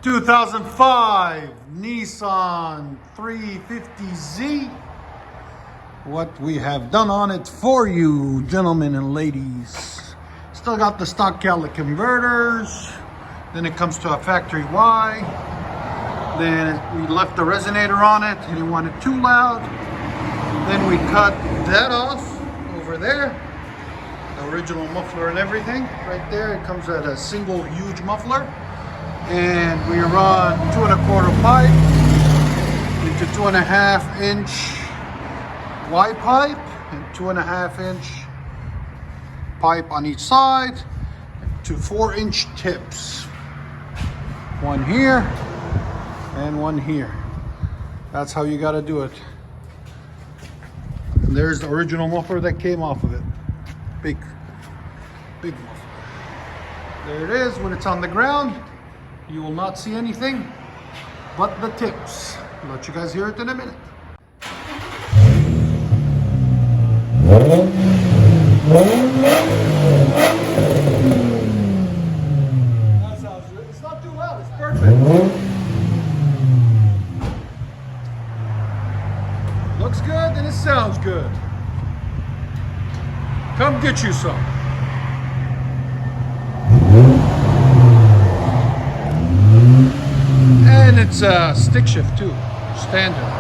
2005 Nissan 350z. What we have done on it for you, gentlemen and ladies. Still got the stock catalytic converters. Then it comes to a factory Y. Then we left the resonator on it. He didn't want it too loud. Then we cut that off over there. The original muffler and everything right there. It comes at a single huge muffler. And we run 2 1/4 pipe into 2.5 inch Y pipe and 2.5 inch pipe on each side to 4 inch tips. One here and one here. That's how you got to do it. And there's the original muffler that came off of it. Big muffler. There it is. When it's on the ground, you will not see anything but the tips. I'll let you guys hear it in a minute. That sounds good. It's not too loud. It's perfect. Looks good and it sounds good. Come get you some. And it's a stick shift too, standard.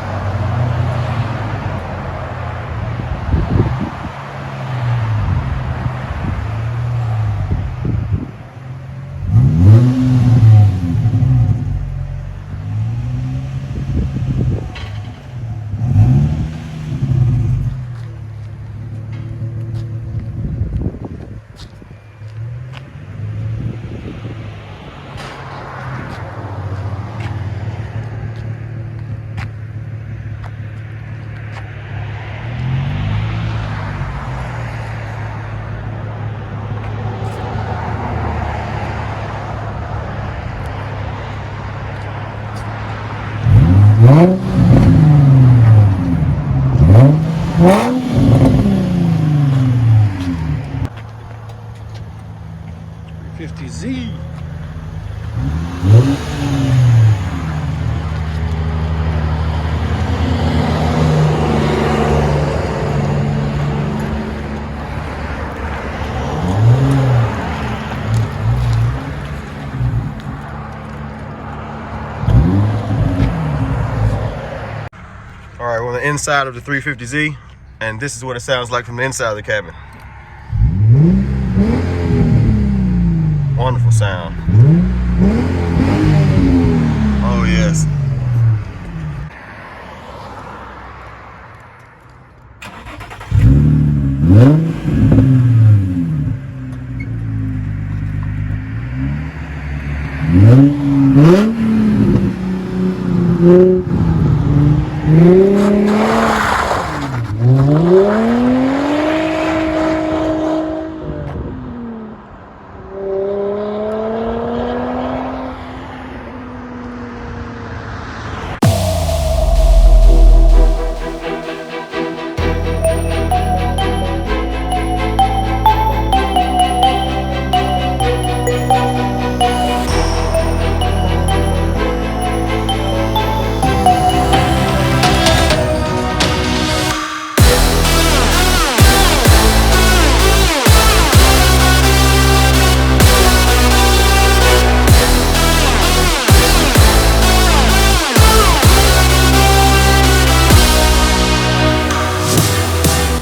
Z. All right, we're on the inside of the 350Z, and this is what it sounds like from the inside of the cabin. Wonderful sound. Oh yes.